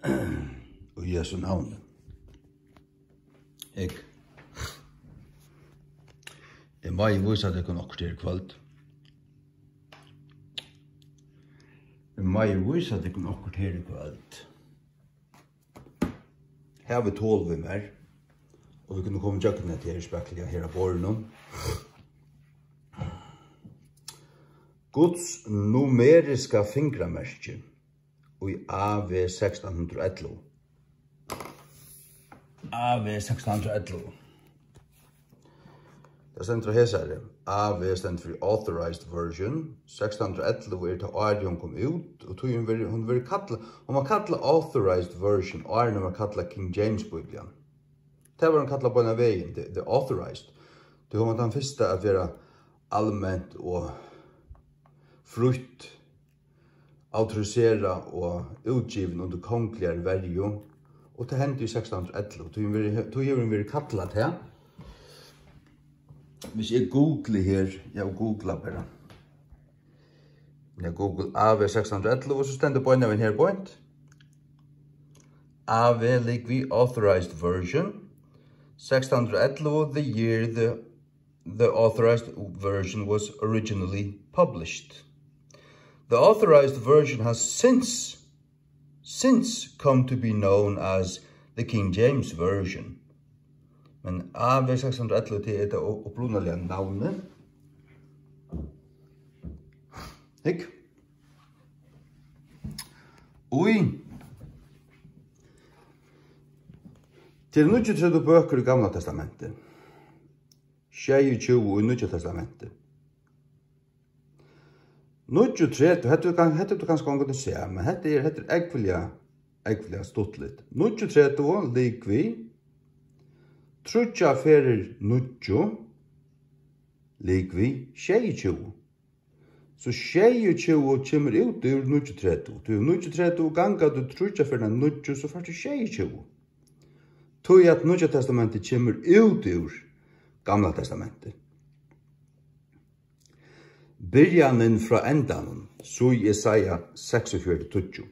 Og Jesu navn. Jeg må vise at jeg kan akkurat i kveld. Jeg må vise at jeg kan akkurat i kveld. Her har vi 12 mer. Og vi kunne komme tjøkken til her spekler her av båren. Guds numeriska fingramerke i AV 1611. AV 1611. Det stender hesare. AV stender for Authorized Version. 1611 til Arion kom ut, og hun var kattlet Authorized Version, Arion var kattlet King James Biblian. Det var hun kattlet på en veien, the Authorized. Det var den første at være allmänt og frukt, autorisera og utgiven under kongeligere verjo. Og det hendte i 1611. Tog hun vært kattlet her. Hvis jeg googler her, jeg googler bare. Jeg googler AV 611, og så stender på en av en her point. AV likvi Authorized Version. 611, the year the Authorized Version was originally published. The Authorized Version has since come to be known as the King James Version. Men AV 611 til det opprunalige navnet. Hikk. Oi. Til 23 bøker i Gamla Testamentet. 22 i Nya Testamentet. 23, hette du kanskje angående se, men hette er ekkvilja stuttligt. 23 likvi, trutja ferir 90, likvi 22. Så 22 kommer ut ur 93. Du 93 ganga du trutja ferir 90, så får du 22. Tog at Nya Testamentet kommer ut ur Gamla Testamentet. Byrjanen fra endanen, så i Jesaja 46:20.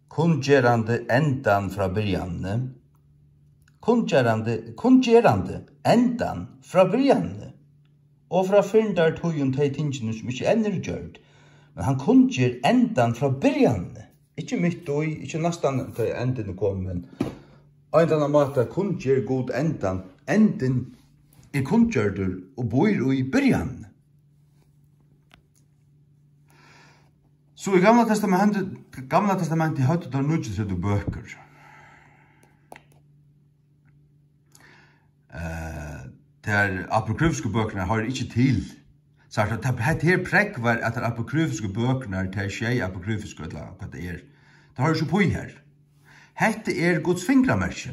Kunngerande endan fra byrjanen. Kunngerande endan fra byrjanen. Og fra fyndar tøyen til tingene som ikke ender gjørt. Men han kunngjør endan fra byrjanene. Ikke mitt og ikke nesten til enden kom, men en eller annen måte kunngjør god endan. Enden er kunngjørdur og bor i byrjanene. Så i Gamla Testamentet hadde det 93 bøker. Der apokryfiske bøkene har ikke til. Så det her prekk var at de apokryfiske bøkene til skjei apokryfiske, eller hva det er. Det har ikke på i her. Hette er Guds fingramerke.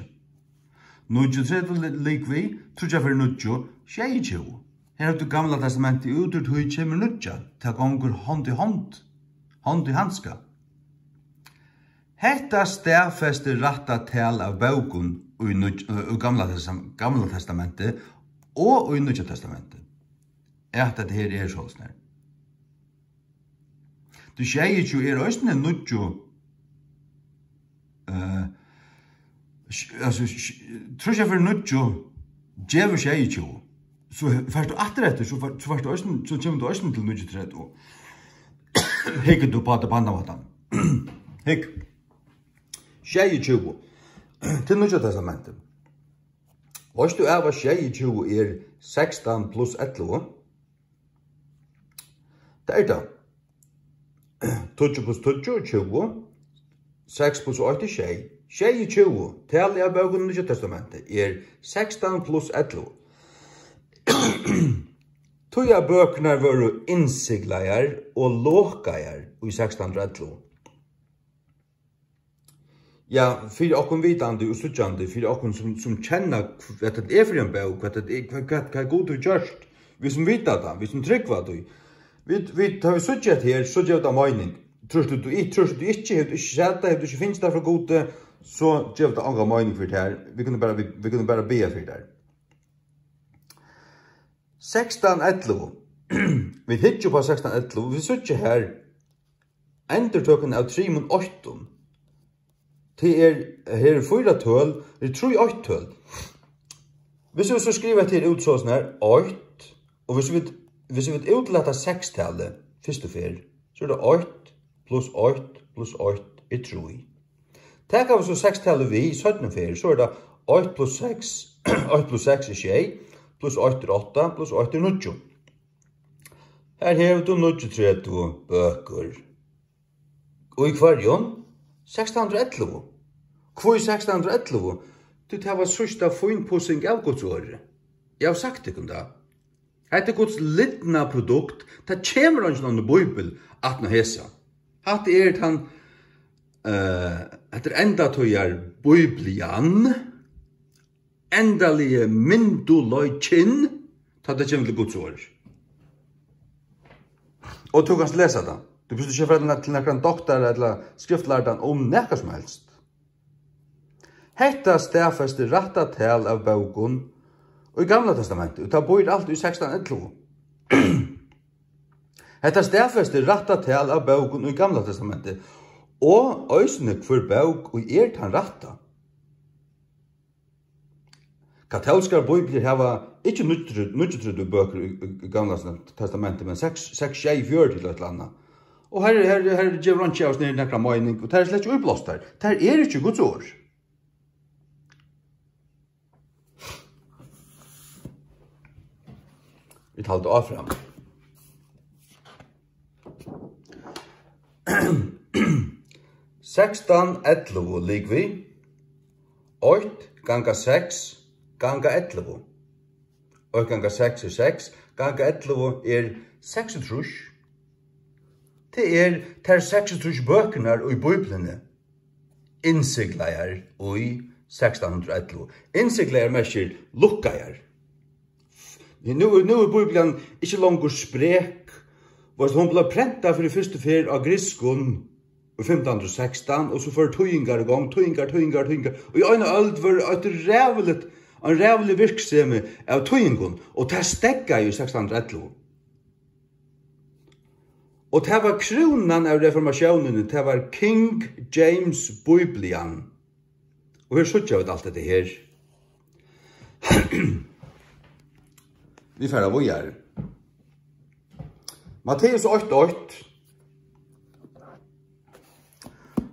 93 likvi, trutja for 90, 22. Her har du Gamla Testamentet ut og tog kommer 90, til gonger hånd i hånd. Hånd i handska. Hetta stedfester ratta tal av bøkun i Gamla Testamentet og i Nya Testamentet. At det her er sånn her. Du sier jo er også en nødjo, tror jeg for nødjo, djever sier jo, så først du atter etter, så kommer du også til nødjo tredje, og hikker du på det pandavatan. Hikk. Sier jo, til Nya Testamentet. Hvis du hva 22 er 16 pluss 11, det er det. 20 pluss 20 20, 6 pluss 8 er 22. Tallet av bøkene i Nya Testamentet er 16 pluss 11. Tøya bøkene var innsigleier og låkeier i 1611. Ja, for okkur vitande og suttjande, for okkur som kjenner hva det er for en bøk, hva er god du gjørst, vi som vita det, vi som tryggva det. Vi tar vi suttjat her, så gjør det mening. Trust du ikke, har du ikke sett det, har du ikke finnes det fra gode, så gjør det andre mening for det her. Vi kunne bare be for det her. 16.11. Vi hittar på 16.11. Vi sitter her endertøkken av 3.8. Det her 4 tøl, det er 3 tøl. Hvis vi så skriver til ut sånn her, 8, og hvis vi utleta 6-tallet, første fer, så er det 8 plus 8 plus 8 er 3. Takk av så 6-tallet vi, 17 fer, så er det 8 plus 6, 8 plus 6 er 6, plus 8 er 8, plus 8 er 9. Her hever du 930 bøker. Og i kvarjon, 611. Hvor er 611? Du tar var sørsta finpussing av godsåret. Jeg har sagt det om det. Hette gods lidna produkt, det kommer ikke noen bøybel at nå hesa. Hatt han, etter enda tøyer bøyblian, endalige mynduløykinn, ta det kommer til godsåret. Og du kan lese det. Du behøver ikke fra til noen doktor eller skriftlærdan om nekka som helst. Hetta stafeste ratta tal av baugun og i Gamla testamentet, og ta bor alt i 16.11. Hetta stafeste ratta tal av baugun og i Gamla testamentet, og øysene for baug og han ratta. Katolskar bibler hava ikke 930 bøker i Gamla testamentet, men 6-4 til et eller annet. Og her gjør han ikke oss ned i nekra mening, og det er slett ikke utblåst her. Det er ikke Guds ord. Vi talte av frem. Sekstan 11 lig vi. 8 ganga 6 ganga 11. 8 ganga 6 er 6, ganga 11 er 36. Det ter 36 bøkene og i Bibelene. Innsigleier og i 1611. Innsigleier merker lukkeier. Nu er Bibelen ikke langer sprek. Hun ble prentet for det første fer av griskon i 1516, og så får tøyingar i gang, tøyingar. Og i øyne øld var en rævelig virksomhet av tøyingon, og det stegget i 1611. Og det var kronan av reformasjonen, det var King James Biblian. Og her sutja vi alt dette her. Vi færa vojar. Matteus 8:8.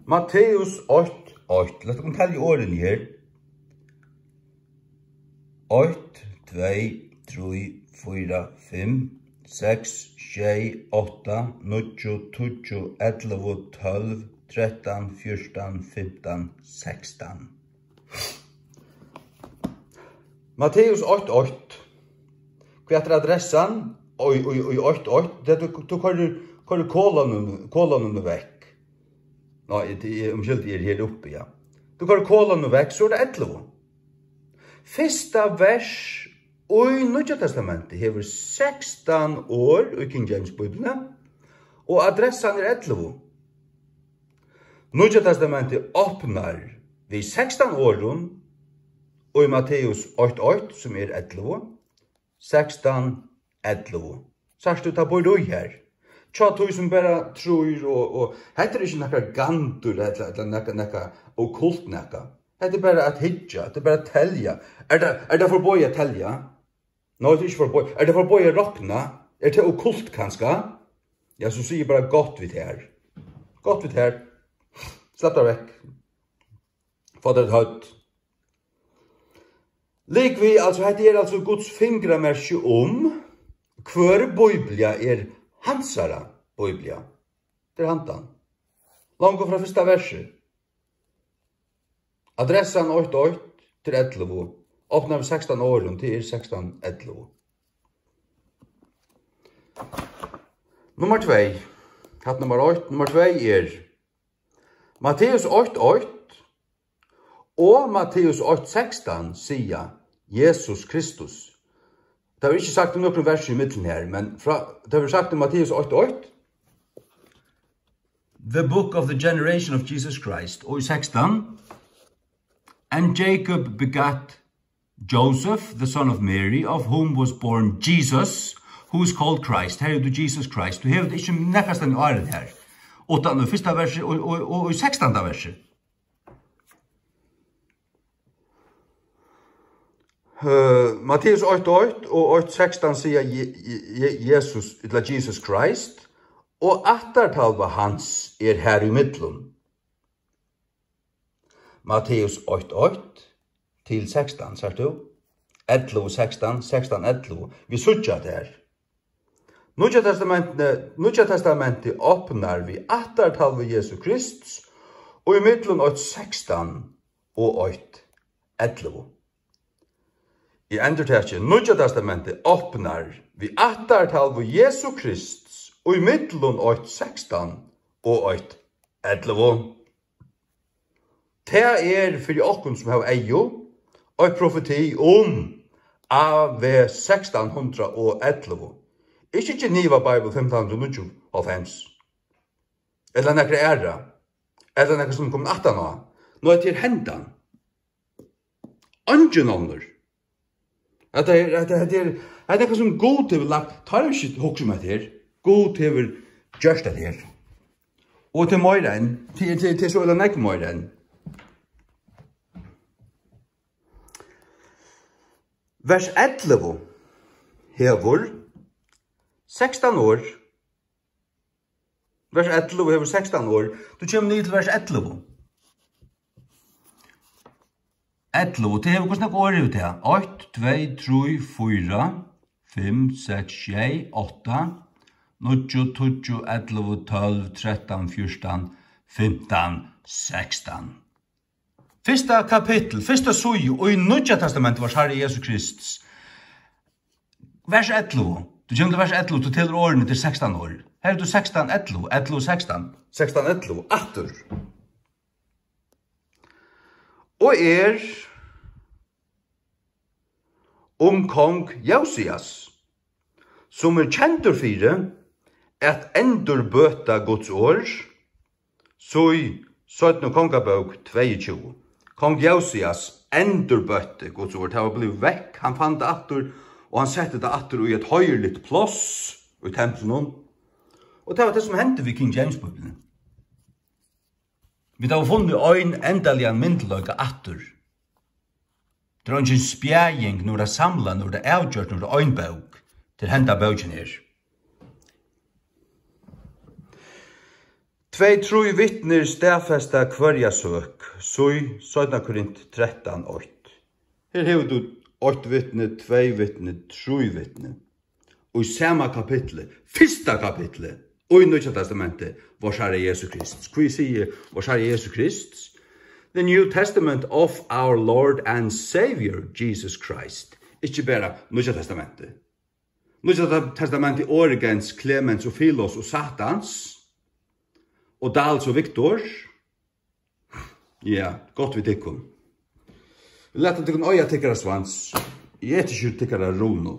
Matteus 8:8. Låt oss telle årene her. 8, 2, 3, 4, 5, 6, 6, 8, 9, 10, 11, 12, 13, 14, 15, 16. Matteus 8:8. Hva er adressan? Og 8:8. Du kører kolonene vekk. Nei, omkyldig her oppe, ja. Du kører kolonene vekk, så er det 11. Fyrsta vers i Nødja testamentet hever 16 år i King James Bibelen, og adressan er 11. Nødja testamentet åpnar vi 16 åren, og i Matteus 8:8, som er 11, 16, 11. Sørst du ta på roi her. Tja tog som bare tror, og heter det ikke nekka gandur, eller nekka okkult nekka. Det er bare at hitja, det er bare at telja. Er det for boi at telja? Nei, det er ikke for boi. Er det for boi at rokna? Er det okkult kanska? Ja, så sier bare godt vidt her. Godt vidt her. Slapp deg vekk. Få det høyt. Lik vi, altså, det er altså Guds fingramerke hver Biblia er hansara Biblia. Det er hantan. Langt fra første verset. Adressan 8:8 til 11. Åpnar vi 16 åren til 16:11. Nummer 2. Hatt nummer 8. Nummer 2 er Matteus 8:8 og Matteus 8:16 sier Jesus Kristus. Det har vi ikke sagt om noen vers i midten her, men det har vi sagt om Matteus 8:8. the book of the generation of Jesus Christ. Og i 16, and Jacob begat Joseph, the son of Mary, of whom was born Jesus, who is called Christ. Her du Jesus Christ. Du hever det ikke nekkast enn året her. Utan i første verset og i 16. verset. Matteus 8:8 og 8:16 sier Jesus, eller Jesus Christ, og attartalva hans her i middelen. Matteus 8:8 til 16, sier du? 11:16, 16:11. Vi sutja der. Nutja testamentet åpnar vi attartalva Jesus Kristus, og i middelen 8:16 og 8:11. I endurtekje, Nutja testamentet åpnar vi attartalva Jesu Kristus, og i middelen 8:16 og 8:11. Det for okkun som har eio, og profeti av 1611. Ikke Geneva Bible 1595. Eller nekre æra. Eller nekre som kom 18 år. Nå til hendan. Ungen ånder. Det er nekre som god til lagt. Tar vi ikke hokse med det her. God til gjørst det her. Og til morgen. Til så eller nekre morgen. Vers 11 hever 16 år. Vers 11 hever 16 år. Du kommer ned til vers 11. 11, det hever hvordan år er det? 8, 2, 3, 4, 5, 6, 7, 8, 9, 10, 11, 12, 13, 14, 15, 16. Fyrsta kapittel, fyrsta suju, og i Nutja testamentet var Herre Jesus Kristus. Vers 11. Du kommer til vers 11, du teller årene til 16 år. Her er du 16, 11, 11, 16. 16, 11, atter. Og kong Josias, som kjentur fire, at endurbøta Guds år, så i 17. kongabok 22. Kong Josias endurbøtte Guds ord. Det var blivet vekk. Han fann det atter, og han sette det atter i et høyerligt plås i tempelen. Og det var det som hendte ved King James-bibelen. Vi har funnet en endelig myndeløyga atter. Det er ikke en spjæring når det er samlet, når det er avgjørt, når det er en bøk til henda bøkken her. 2-3 vittner stedfesta hverja søk, så i 17 Korint 13:8. Her hever du 8 vittne, 2 vittne, 3 vittne. Og i samme kapitlet, første kapitlet, og i Nutja testamentet, vår Herre Jesus Kristus. Hva sier vår Herre Jesus Kristus? The New Testament of our Lord and Savior, Jesus Christ. Ikke bare Nutja testamentet. Nutja testamentet Origens, Clemens og Philos og Satans, og Dals og Victor. Ja, godt vi tikkum. Vi lette tikkum øya tikkara svans. Jeg er ikke tikkara rono.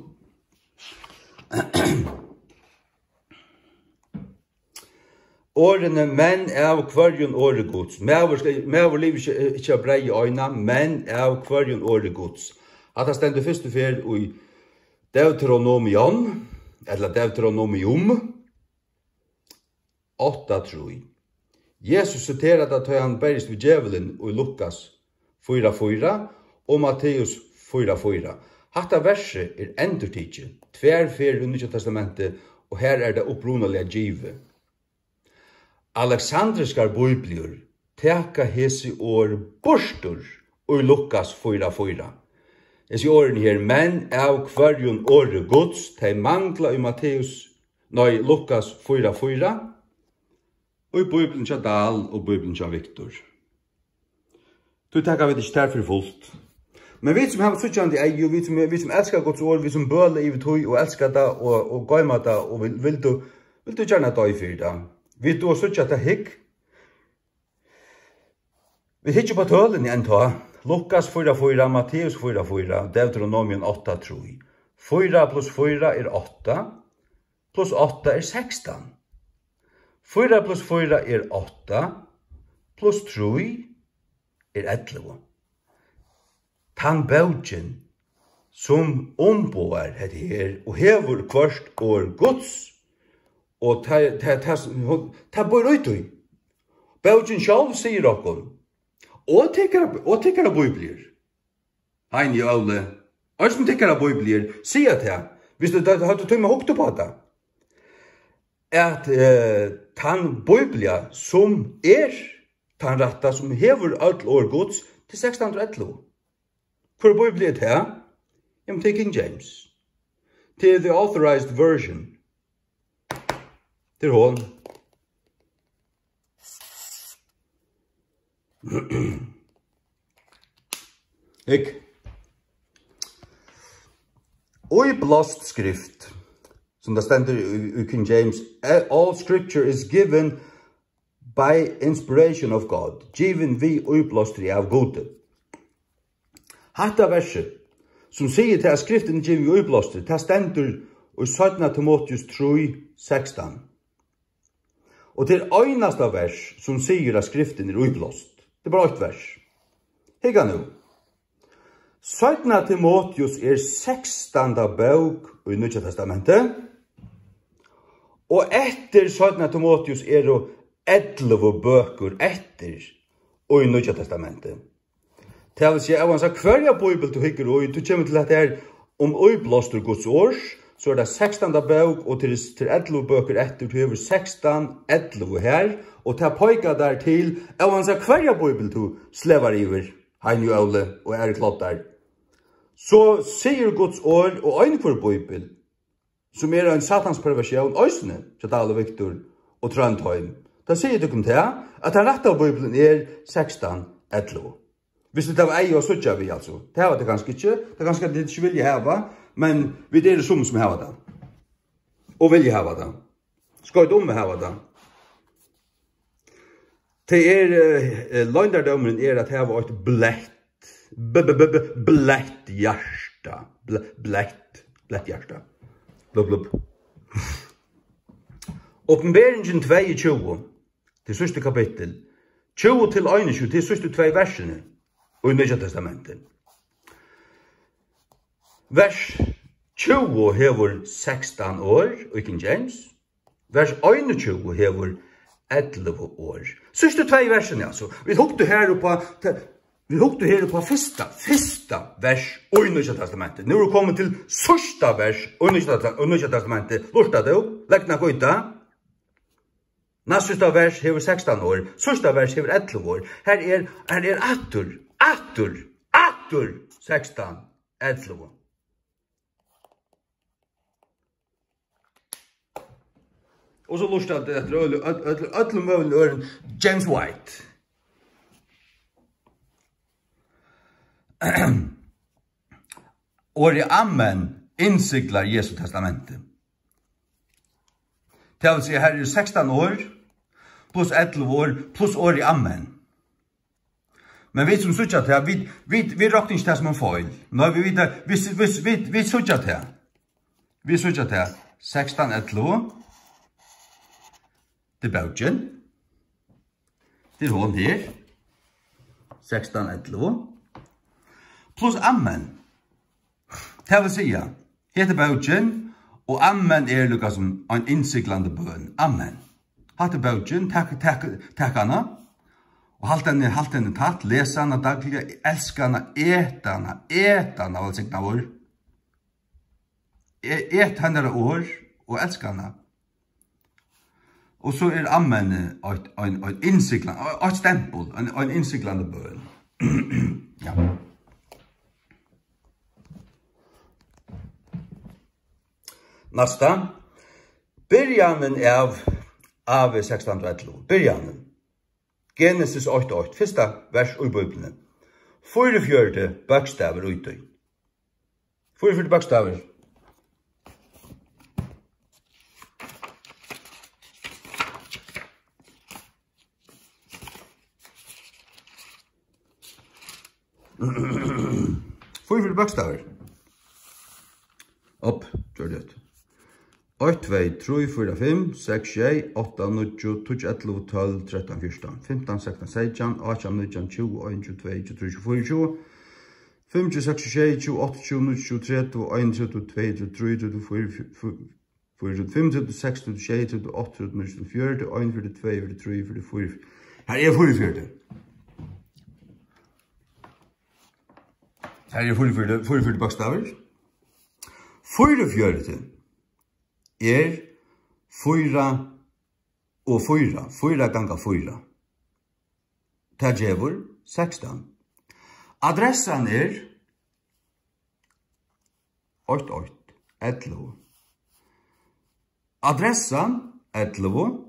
Årene menn av kvarjon åre gods. Mever liv ikke brei i øyna, menn av kvarjon åre gods. At det stender første fer i Deuteronomion, eller Deuteronomium, 8:3. Jesus citerar det at han berist vid djevelen i Lukas 4:4 og Matteus 4:4. Hatta verset endurtidje, tverfer i Nutja testamentet, og her det opprunalige givet. Alexandriskar biblier teka hesi år borstur i Lukas 4:4. Hesi åren her, men av kvarjon åre gods, de mangla i Lukas 4:4, og i Bibelen til Dahl og Bibelen til Victor. Du takkar vi det ikke for fullt. Men vi som har suttjandi eie, vi som elskar Guds ord, vi som bøler i tøy og elskar det og gøyma det, og vil du gjerne døy for det. Vi du suttja til hikk. Vi hikker på tølen i en tøy. Lukas 4:4, Matteus 4:4, Deuteronomion 8:3. 4 + 4 8, + 8 16. 4 plus 4 8, plus 3 11. Tan baugen som omboar het her, og hever kvart år gods, og ta bor ut i. Baugen sjálv sier okkom, og tekkara bøyblier. Hein i alle, og som tekkara bøyblier, sier til, hvis du hadde tøyma hokta på det, at tan bøyblia som tan ratta som hever alt år gods til 1611. Hvor bøyblia til? Jamen til King James. Til the authorized version. Til hånd. Ik. Oi blast skrift. Som det stender i King James. All scripture is given by inspiration of God. Given vi oi blastri av gode. Hatta verset, som sier til at skriften er givet i uiblåster, det stender i 17. Timotheus 3:16. Og til øyneste vers som sier at skriften er uiblåst. Det er bare et vers. Hikka nu. 17. Timotheus er 16. bok i Nya Testamentet. Og etter 17. Timotheus er det 11 bøker etter i Nya Testamentet. Det vil si, at hver bibel du hikker og du kommer til at det er om øyblåster Guds års, så er det 16. bok, og til 11 bøker etter, du har 16, 11 her, og til pøyka der til, at hver bibel du slevar iver, hein jo alle, og er klart der. Så sier Guds år, og en for bibel, som er en satans perversjon, øysene, Kjadale Viktor og Trondheim, da sier du til at den rette av bibelen er 16, 11. Hvis det var ei og suttja vi, altså. Det var det ganske ikke. Det er ganske at det ikke vilje heva, men vi er det som heva det. Og vilje heva det. Skal dumme heva det. Det løgnderdommen er at heva et blett hjärsta. Blett hjärsta. Blub, blub. Åpenberingen 22, til sørste kapittel. 20 til 21, til sørste 2 versene. Og i Nya Testamentet. Vers 20 hever 16 år, og i King James. Vers 21 hever 11 år. Sørste 2 versene, altså. Vi hukte her på fyrsta vers og i Nya Testamentet. Nå er vi kommet til sørsta vers og i Nya Testamentet. Lorta du? Lekna gøyta? Næsta vers hever 16 år. Sørsta vers hever 11 år. Her er Attur 16, 11. Og så lurte jeg etter ødelig møvelig øren James White. Året Amen innsikler Jesu testamentet. Det vil si her er 16 år, plus 11 år, plus året Amen. Men vi som sutja til, vi råkner ikke det som en feil. Nå, vi sutja til. Vi sutja til 16-11. Det er baugen. Det er hånd her. 16-11. Plus ammen. Det vil si, heter baugen, og ammen er lukka som en innsiklande bøn. Ammen. Hatt er baugen, takk hana. Og halt henne tatt, lesa henne daglig, elska henne, eta henne, av signa vår. Et henne år, og elska henne. Og så er ammen en innsiklande, et stempel, en innsiklande bøn. Ja. Nasta. Byrjanen av 1611. Byrjanen. Genesis 8:8, fyrsta vers i Bibelen. 44 bokstaver ute. 44 bokstaver. Fyrfyrt bokstaver. Opp, gjør det. 8, 2, 3, 4, 5, 6, 7, 8, 9, 10, 11, 12, 13, 14, 15, 16, 17, 18, 19, 20, 21, 22, 23, 24, 25, 26, 27, 28, 29, 30, 31, 32, 34, 35, 36, 38, 39, 40, 41, 42, 43, 44. Her 44. Her 44 bokstaver. 44 4 og 4. 4 ganga 4. Det gjevur 16. Adressan 8811. Adressan 11.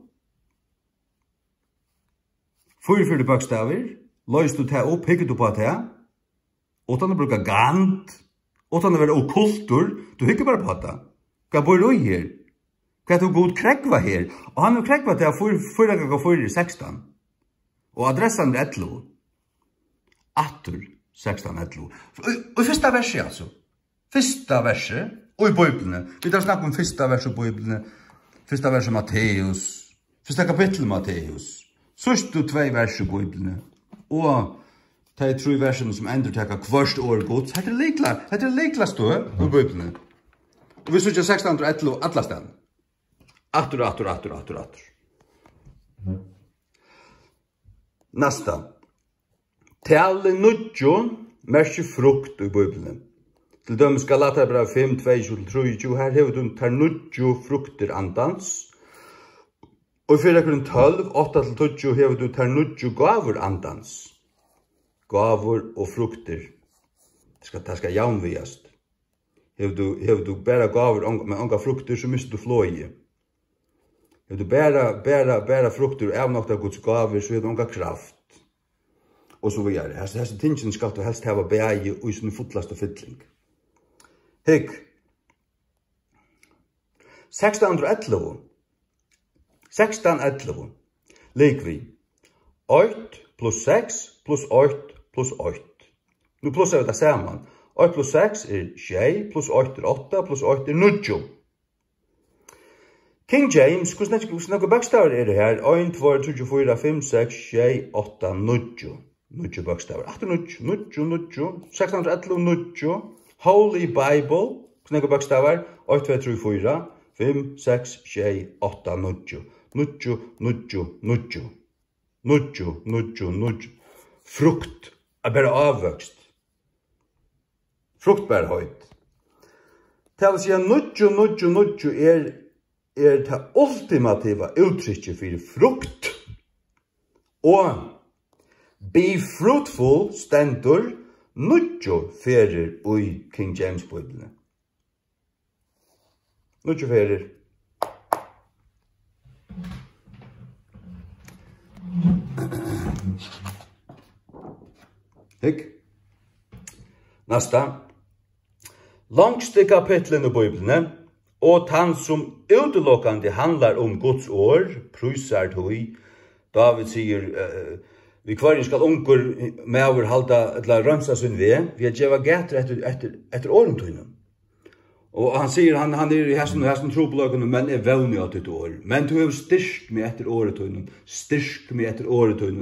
44 bokstaver. Løys du ta opp, hikker du på det. Utan å bruke gant. Utan å være okkultur. Du hikker bare på det. Hva bor du her? Hva du god krekva her? Og han har krekva til 4 ganger 4 16. Og adressan 11. Atter 16-11. Og første verset, altså. Første verset, og i Bibelen. Vi tar snakk om første verset i Bibelen. Første verset Matteus. Første kapittel Matteus. Sørste 2 verset i Bibelen. Og de 3 versene som ender til hvert år gods. Dette er likla stå i Bibelen. Og vi sørste 16-11 alle stedet. Atter. Næsta. Tale nudjo merker frukt i Bibelen. Til dømes Galaterbrev 5, 22-23, her hever du tar nudjo frukter andans. Og i 4:12, 8-20, hever du tar nudjo gaver andans. Gaver og frukter. Det skal jaunviast. Hever du bæra gaver med unga frukter, så mister du flåi. Hever du bæra frukter av nokta Guds gaver, så hever du unga kraft. Og så videre. Hese tingene skal du helst hava beie og i sin fotlaste fytling. Hygg. 1611. Likvi. 8 pluss 6 pluss 8 pluss 8. Nu plussar vi det saman. 8 pluss 6 6, pluss 8 8, pluss 8 9. King James, hvordan bokstaver det her? 1, 2, 3, 4, 5, 6, 7, 8, 9. 9 bokstaver. 8, 9. 611, 9. Holy Bible, hvordan bokstaver? 8, 2, 3, 4, 5, 6, 7, 8, 9. 9. Frukt er bare avvøkst. Frukt bare høyt. Til å si at 9 er det ultimativa uttrykket for frukt. Og be fruitful stendur 9 ferir i King James Bibelen. 9 ferir. Hygg. Næsta. Langste kapitlen i Bibelen, og han som utelukkende handlar om Guds år, prysar tog. David sier, vi kvarin skal ungur meover halda eller rønsa sin ved, vi har djeva gæter etter årentøynen. Og han sier, han er i hesten trobeløkene, men er vevnig at et år. Men du har styrkt meg etter åretøynen,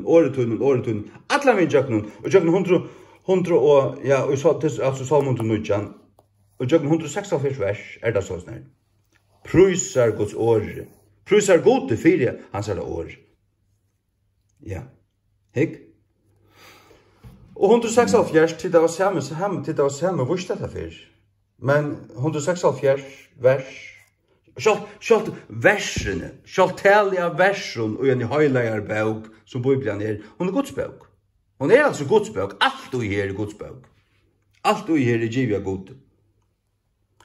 åretøynen, alle min jøkken, og jøkken 100 og, ja, altså Salmon til Nudjan, og jøkken 146 vers, det sånn her. Prysar Guds år, prysar god til fire, hans er det år. Ja, hygg. Og 146, til det var samme, hvor stedet for? Men 176 vers, sjalt versene, sjalt talige versen og en høyleier bøk som Bibelen er, hun er Guds bøk. Hun er altså Guds bøk, alt og her er Guds bøk. Alt og her er givet av Gud.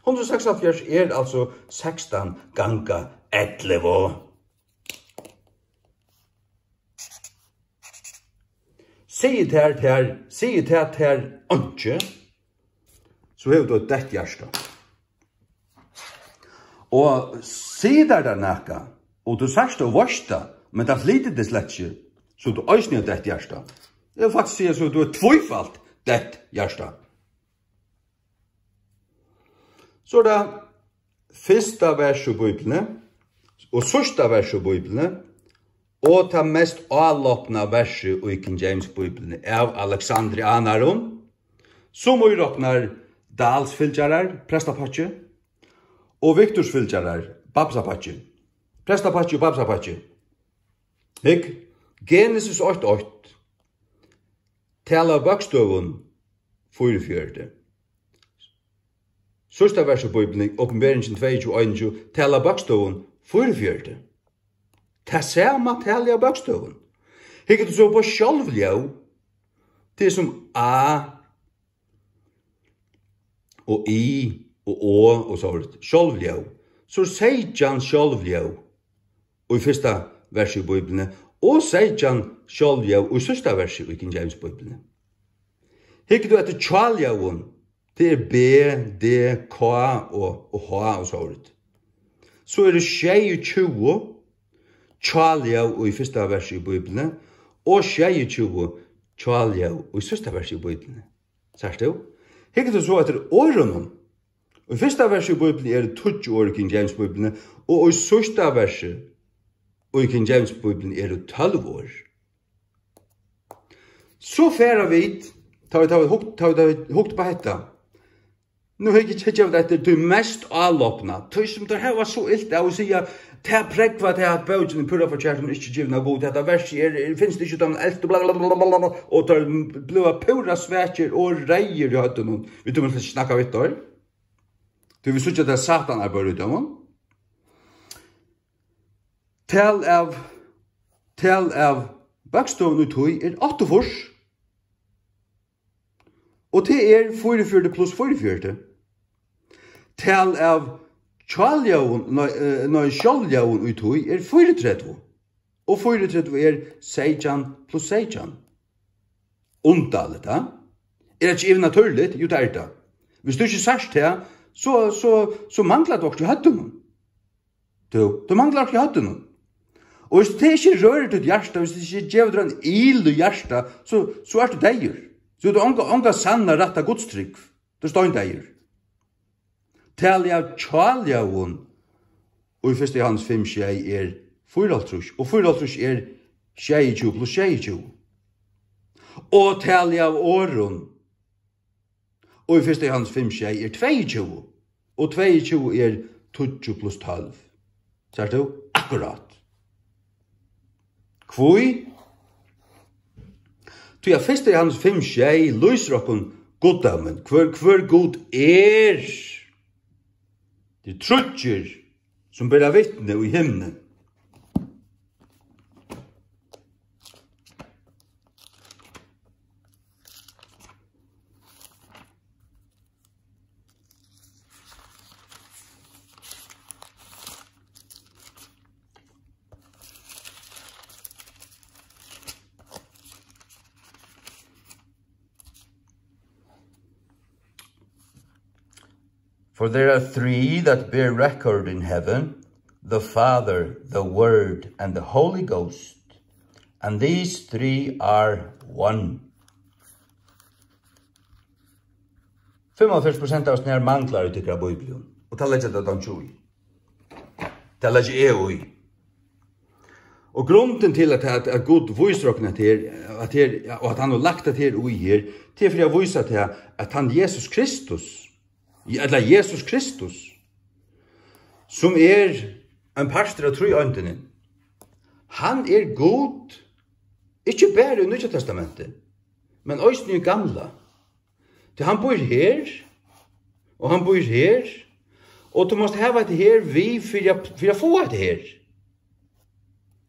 176 er altså 16 ganger 11. Sier til ønske, så har du et dett hjärsta. Og sier der nækka, og du sørste og varsta, men det flyter det slett ikke, så du øyne et dett hjärsta. Det er faktisk sier så du er tvøyfalt dett hjärsta. Så da, fyrsta vers i Bibelen, og sørsta vers i Bibelen, og ta mest avloppna verset i King James Bibelen av Alexandrianaron, som vi råknar dalsfylgjarar, prestapatje, og viktorsfylgjarar, babsapatje. Prestapatje og babsapatje. Genesis 8:8, tala bøkstøvun 44. Sørsta vers i Bibelen, Åpenberingen 22:21, tala bøkstøvun 44. Ta sama tala av bøkstøvun. Hikk du så på sjálvljau, det som A, og I, og Å, og så videre. Sjálvljau. Så sier han sjálvljau, og i første vers i Bibelen, og sier han sjálvljau, og i sørsta vers i King James Bibelen. Hikk du etter tjaljaun, det B, D, K og H og så videre. Så det 22 tjaljau i første vers i Bibelen, og 22 tjaljau i sørsta vers i Bibelen. Sørst du? Hikk du så etter årenom, og i første vers i Bibelen det 20 år i King James Bibelen, og i sørsta vers i King James Bibelen det 12 år. Så færa vi, ta vi hukt på hetta. Nu har jeg ikke kjent etter det mest avloppna. Det som det her var så ilt av å si at det prekva til at bøtjen i pura for kjærten ikke givna god. Dette verset finnes det ikke den eldste blablabla, og det blua pura svækjer og reier i høtten. Vi tar ikke snakka vitt der. Du vil sutja det satan er bare ut av man. Tal av bakstående tøy 8 fors. Og det 44 pluss 44. Tal av sjálvjaun utøy 34. Og 34 16 pluss 16. Undalet, da? Det ikke even naturligt? Jo, det det. Hvis du ikke sørst her, så mangler du ikke hatten. Du mangler ikke hatten. Og hvis det ikke rører ditt hjärsta, hvis det ikke gjør en ild i hjärsta, så du deir. Så du onga sanna ratta godstrygg. Du står en deir. Tali av tjaljaun, og i 1. Johannes 5, 6 4,5, og 4,5 22 pluss 22. Og tali av åren, og i 1. Johannes 5, 6 22, og 22 20 pluss 12. Så du akkurat. Kvoi? Tu ja 1. Johannes 5, 6 lyser okkon goddamen, hver god det trutjer som bæra vittne i himnen. For there are 3 that bear record in heaven, the Father, the Word, and the Holy Ghost. And these 3 are one. 45% av oss nær manglar ut ikra Bibelen. Og det legger det tjui. Det legger i. Og grunden til at Gud viser oss og at han har lagt det her ui her, til for å vise til at han Jesus Kristus, eller Jesus Kristus, som en pastor av trøyøntenen, han god, ikke bare i Nye Testamentet, men også i gamla. Så han bor her, og han bor her, og du måste hava det her vi for å få det her.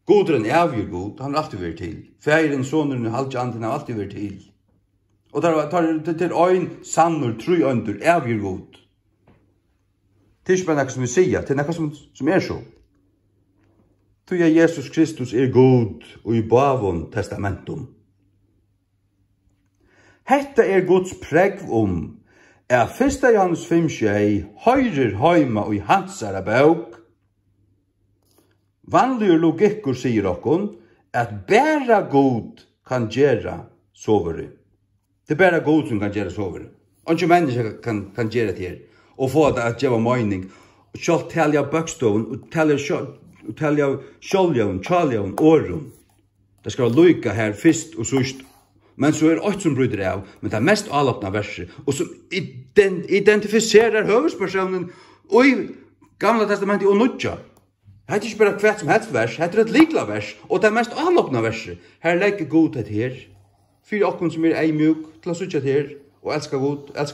Godren avgjør god, han har alltid vært til. Færen, sonen, halvtjanden har alltid vært til. Og det øyn, sannur, trøyønter, avgjør god. Det ikke bare noe som vi sier, det noe som så. Tu Jesus Kristus god og i bavon testamentum. Hetta Guds pregg er 1. Johannes 5, 6 høyrer heima og i hansara bøk. Vanlige logikkur sier okkon at bæra god kan gjera sovere. Det bæra god som kan gjera sovere. Ikke mennesker kan gjera det her. Og få det at gjeva mening. Sjálv telja bøkstoven, og telja sjálvjavn, tjalljavn, åren. Det skal være lyka her først og sørst. Men så er det som bryter av, men det er mest avlåpna verset, og som identifiserer høverspersonen og i Gamla testamentet og Nudja. Det er ikke bare hvert som helst vers, det er et likla vers, og det er mest avlåpna verset. Her legger god et her, for okkon som ei mjuk, til å sutja her, og elska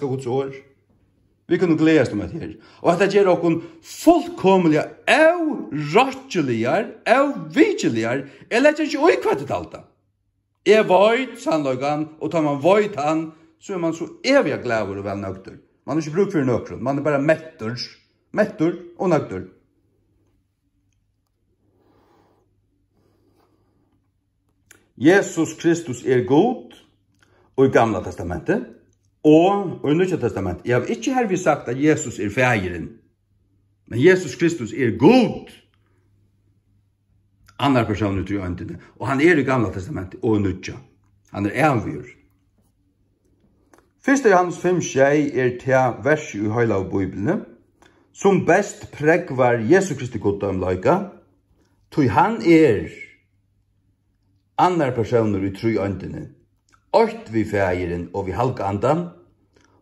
Guds år. Vi kunne gledes om et her. Og dette gjør okkon fullkomlige, rattjeligar, vigeligar, eller ikke oi kvartet alta. Veit sannløygan, og tar man veit han, så er man så evig glæver og vel nøgter. Man har ikke bruk for nøkron, man er bare mettur og nøgter. Jesus Kristus god, og i Gamla testamentet, og i Nya testamentet. Jeg har ikke herved sagt at Jesus fægeren, men Jesus Kristus god. Andre personer tror jeg ikke det. Og han i Gamla testamentet og Nudja. Han avgjør. 1. Johannes 5:6 til vers i høyla av Bibelen, som best pregvar Jesu Kristi goddomleika, tog han andre personer i tru øyntene, ort vi fægeren og vi halka andan,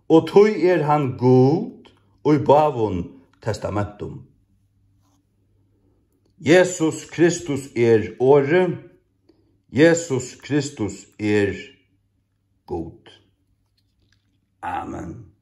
og tog han god og i bavon testamentum. Jesus Kristus åre, Jesus Kristus god. Amen.